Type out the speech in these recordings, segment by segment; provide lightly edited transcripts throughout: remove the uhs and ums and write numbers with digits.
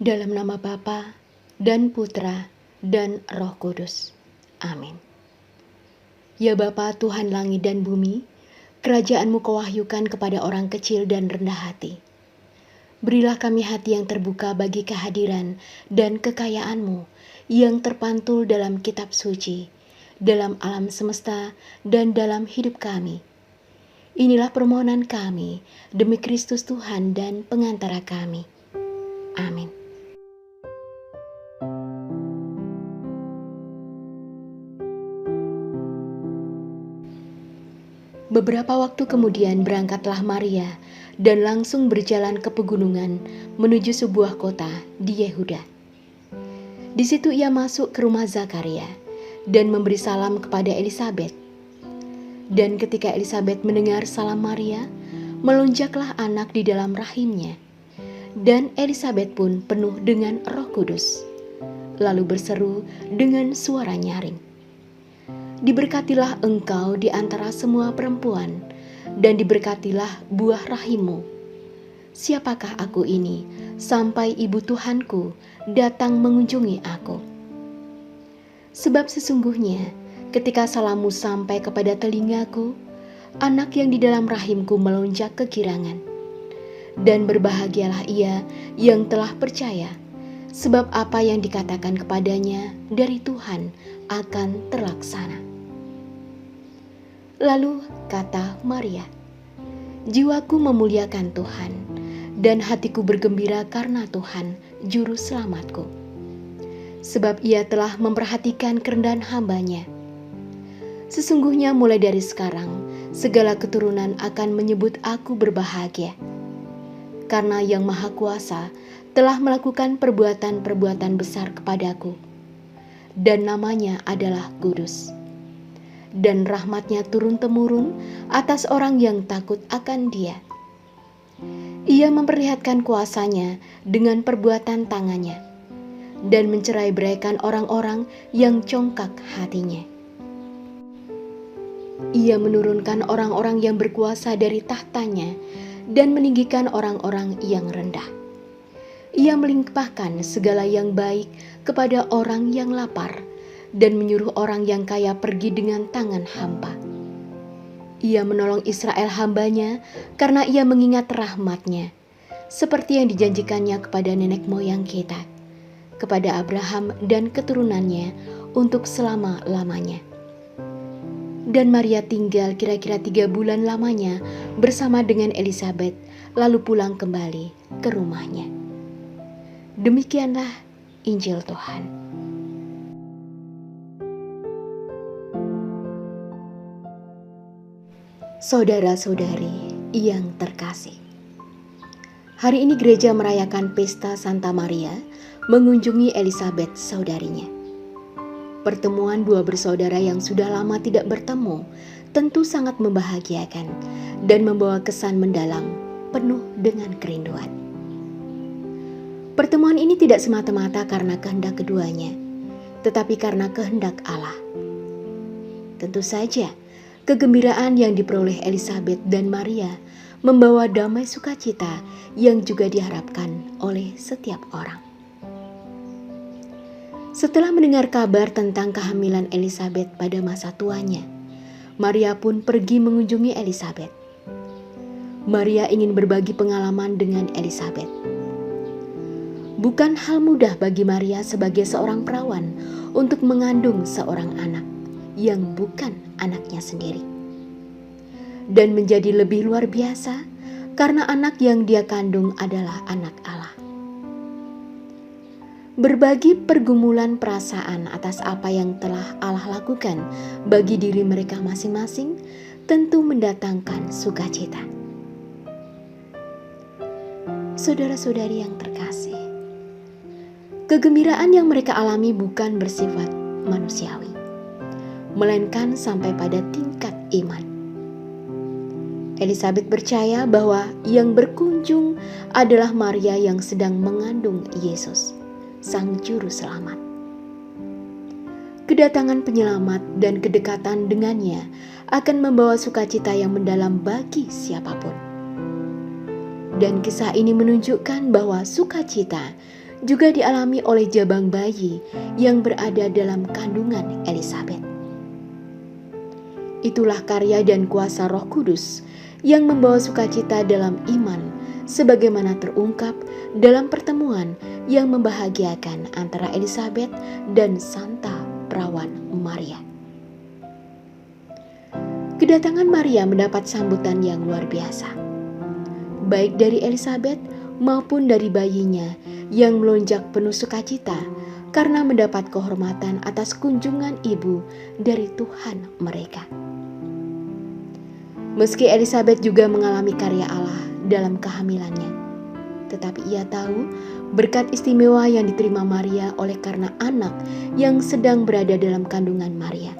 Dalam nama Bapa dan Putra dan Roh Kudus. Amin. Ya Bapa Tuhan langit dan bumi, kerajaan-Mu Kau wahyukan kepada orang kecil dan rendah hati. Berilah kami hati yang terbuka bagi kehadiran dan kekayaan-Mu yang terpantul dalam kitab suci, dalam alam semesta dan dalam hidup kami. Inilah permohonan kami demi Kristus Tuhan dan pengantara kami. Amin. Beberapa waktu kemudian berangkatlah Maria dan langsung berjalan ke pegunungan menuju sebuah kota di Yehuda. Di situ ia masuk ke rumah Zakaria dan memberi salam kepada Elisabet. Dan ketika Elisabet mendengar salam Maria, melonjaklah anak di dalam rahimnya. Dan Elisabet pun penuh dengan Roh Kudus, lalu berseru dengan suara nyaring, "Diberkatilah engkau di antara semua perempuan, dan diberkatilah buah rahimmu. Siapakah aku ini, sampai ibu Tuhanku datang mengunjungi aku? Sebab sesungguhnya, ketika salammu sampai kepada telingaku, anak yang di dalam rahimku melonjak kegirangan. Dan berbahagialah ia yang telah percaya, sebab apa yang dikatakan kepadanya dari Tuhan akan terlaksana." Lalu kata Maria, "Jiwaku memuliakan Tuhan, dan hatiku bergembira karena Tuhan, Juru Selamatku. Sebab ia telah memperhatikan kerendahan hamba-Nya. Sesungguhnya mulai dari sekarang, segala keturunan akan menyebut aku berbahagia. Karena Yang Maha Kuasa telah melakukan perbuatan-perbuatan besar kepadaku, dan namanya adalah kudus. Dan rahmat-Nya turun-temurun atas orang yang takut akan Dia. Ia memperlihatkan kuasa-Nya dengan perbuatan tangan-Nya, dan mencerai-beraikan orang-orang yang congkak hatinya. Ia menurunkan orang-orang yang berkuasa dari tahtanya, dan meninggikan orang-orang yang rendah. Ia melimpahkan segala yang baik kepada orang yang lapar, dan menyuruh orang yang kaya pergi dengan tangan hampa. Ia menolong Israel hamba-Nya karena ia mengingat rahmat-Nya, seperti yang dijanjikannya kepada nenek moyang kita, kepada Abraham dan keturunannya untuk selama-lamanya." Dan Maria tinggal kira-kira 3 bulan lamanya bersama dengan Elisabet, lalu pulang kembali ke rumahnya. Demikianlah Injil Tuhan. Saudara-saudari yang terkasih, hari ini gereja merayakan pesta Santa Maria mengunjungi Elisabet saudarinya. Pertemuan dua bersaudara yang sudah lama tidak bertemu tentu sangat membahagiakan dan membawa kesan mendalam penuh dengan kerinduan. Pertemuan ini tidak semata-mata karena kehendak keduanya, tetapi karena kehendak Allah. Tentu saja, kegembiraan yang diperoleh Elisabet dan Maria membawa damai sukacita yang juga diharapkan oleh setiap orang. Setelah mendengar kabar tentang kehamilan Elisabet pada masa tuanya, Maria pun pergi mengunjungi Elisabet. Maria ingin berbagi pengalaman dengan Elisabet. Bukan hal mudah bagi Maria sebagai seorang perawan untuk mengandung seorang anak yang bukan anaknya sendiri. Dan menjadi lebih luar biasa karena anak yang dia kandung adalah anak Allah. Berbagi pergumulan perasaan atas apa yang telah Allah lakukan bagi diri mereka masing-masing tentu mendatangkan sukacita. Saudara-saudari yang terkasih, kegembiraan yang mereka alami bukan bersifat manusiawi, melainkan sampai pada tingkat iman. Elisabet percaya bahwa yang berkunjung adalah Maria yang sedang mengandung Yesus, Sang Juru Selamat. Kedatangan penyelamat dan kedekatan dengannya akan membawa sukacita yang mendalam bagi siapapun. Dan kisah ini menunjukkan bahwa sukacita juga dialami oleh jabang bayi yang berada dalam kandungan Elisabet. Itulah karya dan kuasa Roh Kudus yang membawa sukacita dalam iman, sebagaimana terungkap dalam pertemuan yang membahagiakan antara Elisabet dan Santa Perawan Maria. Kedatangan Maria mendapat sambutan yang luar biasa, baik dari Elisabet maupun dari bayinya yang melonjak penuh sukacita karena mendapat kehormatan atas kunjungan ibu dari Tuhan mereka. Meski Elisabet juga mengalami karya Allah dalam kehamilannya, tetapi ia tahu berkat istimewa yang diterima Maria oleh karena anak yang sedang berada dalam kandungan Maria.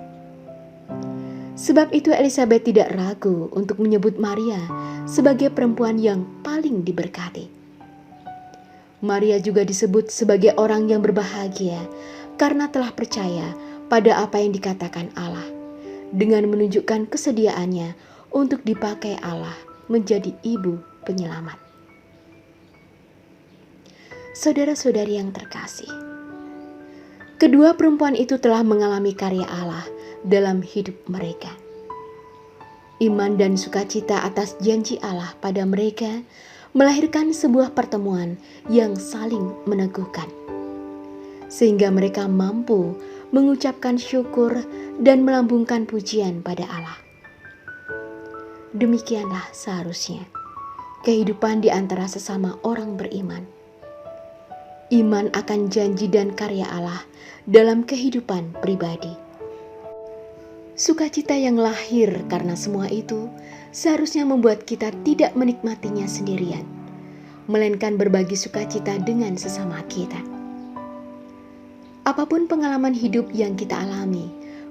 Sebab itu Elisabet tidak ragu untuk menyebut Maria sebagai perempuan yang paling diberkati. Maria juga disebut sebagai orang yang berbahagia karena telah percaya pada apa yang dikatakan Allah, dengan menunjukkan kesediaannya untuk dipakai Allah menjadi ibu penyelamat. Saudara-saudari yang terkasih, kedua perempuan itu telah mengalami karya Allah dalam hidup mereka. Iman dan sukacita atas janji Allah pada mereka melahirkan sebuah pertemuan yang saling meneguhkan, sehingga mereka mampu mengucapkan syukur dan melambungkan pujian pada Allah. Demikianlah seharusnya kehidupan di antara sesama orang beriman. Iman akan janji dan karya Allah dalam kehidupan pribadi. Sukacita yang lahir karena semua itu seharusnya membuat kita tidak menikmatinya sendirian, melainkan berbagi sukacita dengan sesama kita. Apapun pengalaman hidup yang kita alami,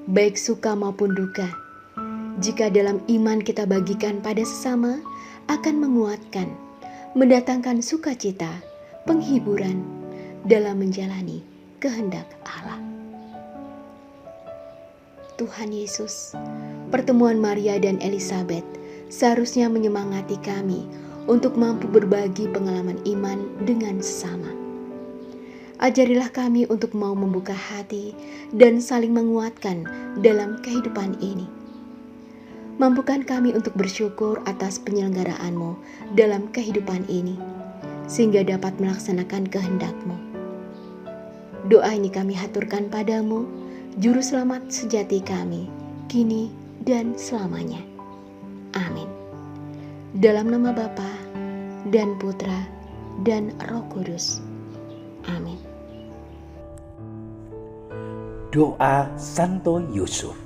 baik suka maupun duka, jika dalam iman kita bagikan pada sesama, akan menguatkan, mendatangkan sukacita, penghiburan dalam menjalani kehendak Allah. Tuhan Yesus, pertemuan Maria dan Elisabet seharusnya menyemangati kami untuk mampu berbagi pengalaman iman dengan sesama. Ajarilah kami untuk mau membuka hati dan saling menguatkan dalam kehidupan ini. Mampukan kami untuk bersyukur atas penyelenggaraan-Mu dalam kehidupan ini, sehingga dapat melaksanakan kehendak-Mu. Doa ini kami haturkan padamu, Juru Selamat sejati kami, kini dan selamanya. Amin. Dalam nama Bapa dan Putra dan Roh Kudus. Amin. Doa Santo Yusuf.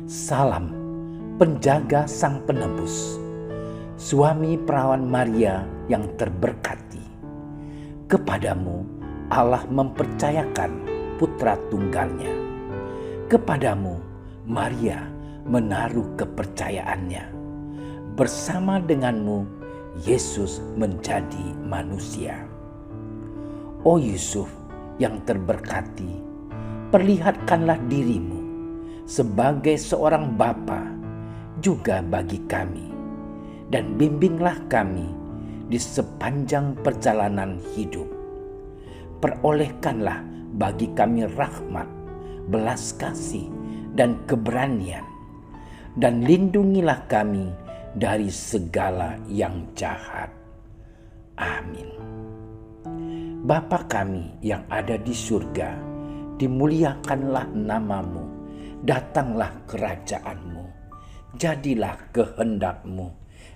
Salam penjaga Sang Penebus, suami perawan Maria yang terberkati. Kepadamu Allah mempercayakan putra tunggalnya. Kepadamu Maria menaruh kepercayaannya. Bersama denganmu Yesus menjadi manusia. O Yusuf yang terberkati, perlihatkanlah dirimu sebagai seorang bapa juga bagi kami, dan bimbinglah kami di sepanjang perjalanan hidup. Perolehkanlah bagi kami rahmat, belas kasih, dan keberanian, dan lindungilah kami dari segala yang jahat. Amin. Bapa kami yang ada di surga, dimuliakanlah nama-Mu, datanglah kerajaan-Mu, jadilah kehendak-Mu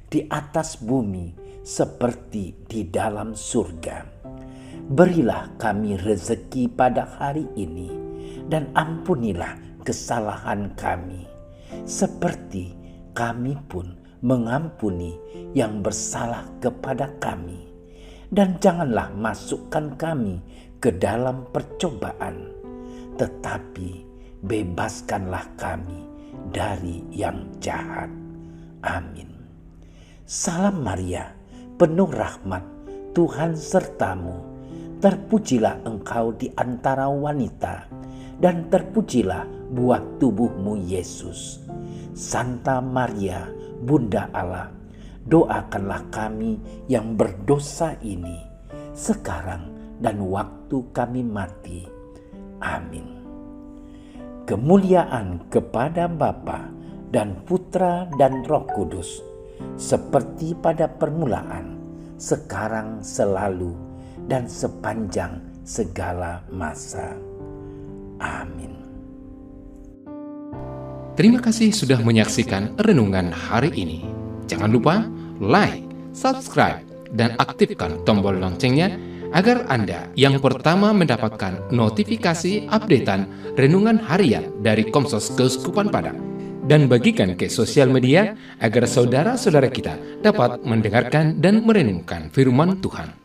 di atas bumi seperti di dalam surga. Berilah kami rezeki pada hari ini, dan ampunilah kesalahan kami, seperti kami pun mengampuni yang bersalah kepada kami. Dan janganlah masukkan kami ke dalam percobaan, tetapi bebaskanlah kami dari yang jahat. Amin. Salam Maria, penuh rahmat, Tuhan sertamu. Terpujilah engkau di antara wanita, dan terpujilah buah tubuhmu Yesus. Santa Maria, Bunda Allah, doakanlah kami yang berdosa ini, sekarang dan waktu kami mati. Amin. Kemuliaan kepada Bapa dan Putra dan Roh Kudus, seperti pada permulaan, sekarang, selalu, dan sepanjang segala masa. Amin. Terima kasih sudah menyaksikan renungan hari ini. Jangan lupa like, subscribe, dan aktifkan tombol loncengnya agar Anda yang pertama mendapatkan notifikasi updatean renungan harian dari Komsos Keuskupan Padang. Dan bagikan ke sosial media agar saudara-saudara kita dapat mendengarkan dan merenungkan firman Tuhan.